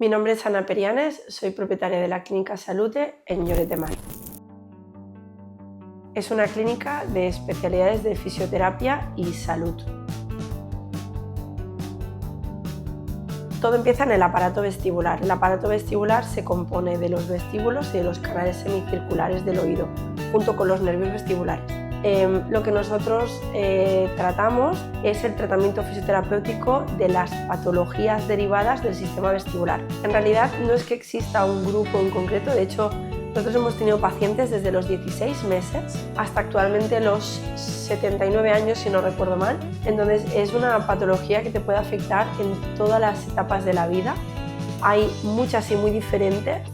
Mi nombre es Ana Perianes, soy propietaria de la clínica Salute en Lloret de Mar. Es una clínica de especialidades de fisioterapia y salud. Todo empieza en el aparato vestibular. El aparato vestibular se compone de los vestíbulos y de los canales semicirculares del oído, junto con los nervios vestibulares. Lo que nosotros tratamos es el tratamiento fisioterapéutico de las patologías derivadas del sistema vestibular. En realidad no es que exista un grupo en concreto, de hecho nosotros hemos tenido pacientes desde los 16 meses hasta actualmente los 79 años, si no recuerdo mal. Entonces es una patología que te puede afectar en todas las etapas de la vida. Hay muchas y muy diferentes.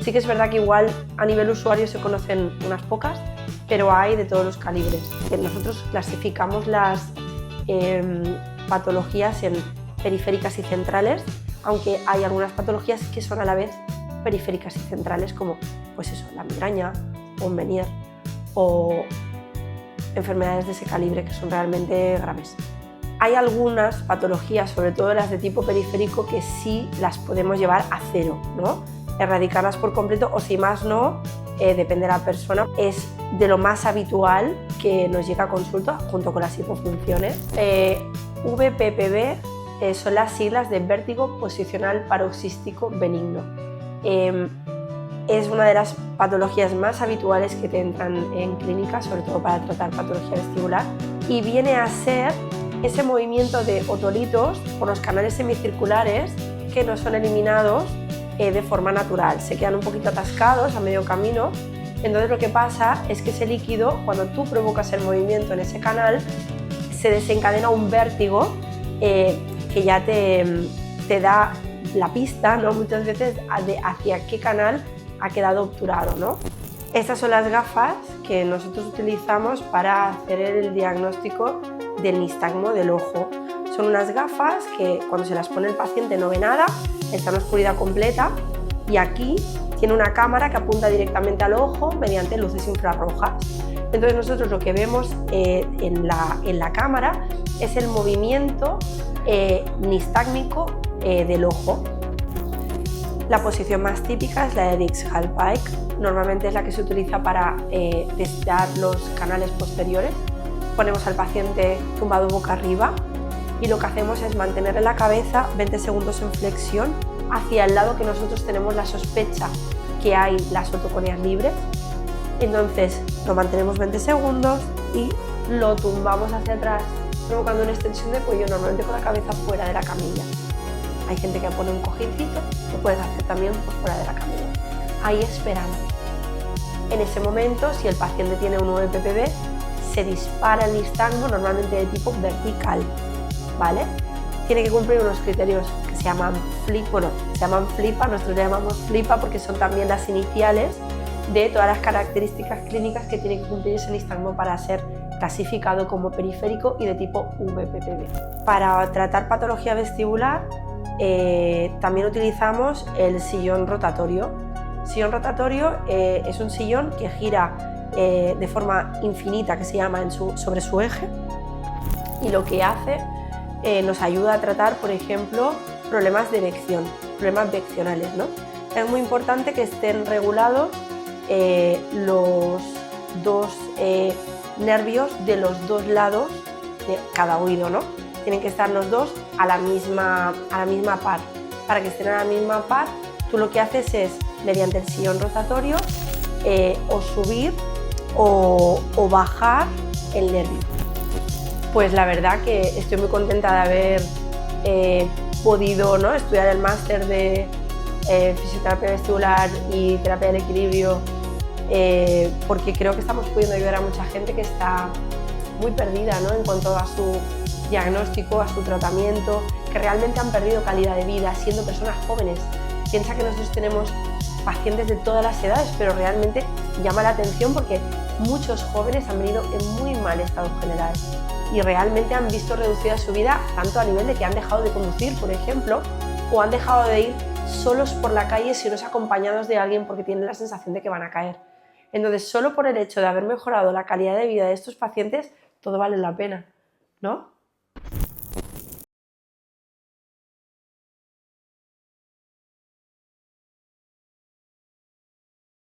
Sí que es verdad que igual a nivel usuario se conocen unas pocas, pero hay de todos los calibres. Nosotros clasificamos las patologías en periféricas y centrales, aunque hay algunas patologías que son a la vez periféricas y centrales, como pues eso, la migraña o un Menier o enfermedades de ese calibre que son realmente graves. Hay algunas patologías, sobre todo las de tipo periférico, que sí las podemos llevar a cero, ¿no? Erradicarlas por completo, o si más no, depende de la persona. Es de lo más habitual que nos llega a consulta junto con las hipofunciones. VPPB son las siglas de vértigo posicional paroxístico benigno. Es una de las patologías más habituales que te entran en clínica, sobre todo para tratar patología vestibular, y viene a ser ese movimiento de otolitos por los canales semicirculares que no son eliminados de forma natural, se quedan un poquito atascados a medio camino. Entonces lo que pasa es que ese líquido, cuando tú provocas el movimiento en ese canal, se desencadena un vértigo que ya te da la pista, ¿no? Muchas veces hacia qué canal ha quedado obturado, ¿no? Estas son las gafas que nosotros utilizamos para hacer el diagnóstico del nistagmo del ojo. Son unas gafas que cuando se las pone el paciente no ve nada, está en oscuridad completa, y aquí tiene una cámara que apunta directamente al ojo mediante luces infrarrojas. Entonces nosotros lo que vemos en la cámara es el movimiento nistágmico del ojo. La posición más típica es la de Dix-Hallpike, normalmente es la que se utiliza para testear los canales posteriores. Ponemos al paciente tumbado boca arriba y lo que hacemos es mantener la cabeza 20 segundos en flexión hacia el lado que nosotros tenemos la sospecha que hay las otocóneas libres. Entonces lo mantenemos 20 segundos y lo tumbamos hacia atrás, provocando una extensión de cuello, normalmente con la cabeza fuera de la camilla. Hay gente que pone un cojincito, lo puedes hacer también por fuera de la camilla. Ahí esperando. En ese momento, si el paciente tiene un VPPB, se dispara el nistagmo, normalmente de tipo vertical, ¿vale? Tiene que cumplir unos criterios que se llaman FLIPA, nosotros le llamamos FLIPA porque son también las iniciales de todas las características clínicas que tiene que cumplir ese nistagmo para ser clasificado como periférico y de tipo VPPB. Para tratar patología vestibular también utilizamos el sillón rotatorio. El sillón rotatorio es un sillón que gira de forma infinita, que se llama sobre su eje, y lo que hace nos ayuda a tratar, por ejemplo, problemas de erección, problemas veccionales, ¿no? Es muy importante que estén regulados los dos nervios de los dos lados de cada oído, ¿no? Tienen que estar los dos a la misma par. Para que estén a la misma par, tú lo que haces es, mediante el sillón rotatorio, o subir o bajar el nervio. Pues la verdad que estoy muy contenta de haber podido, ¿no?, estudiar el máster de fisioterapia vestibular y terapia del equilibrio, porque creo que estamos pudiendo ayudar a mucha gente que está muy perdida, ¿no?, en cuanto a su diagnóstico, a su tratamiento, que realmente han perdido calidad de vida siendo personas jóvenes. Piensa que nosotros tenemos pacientes de todas las edades, pero realmente llama la atención porque muchos jóvenes han venido en muy mal estado general y realmente han visto reducida su vida, tanto a nivel de que han dejado de conducir, por ejemplo, o han dejado de ir solos por la calle si no es acompañados de alguien porque tienen la sensación de que van a caer. Entonces, solo por el hecho de haber mejorado la calidad de vida de estos pacientes, todo vale la pena, ¿no?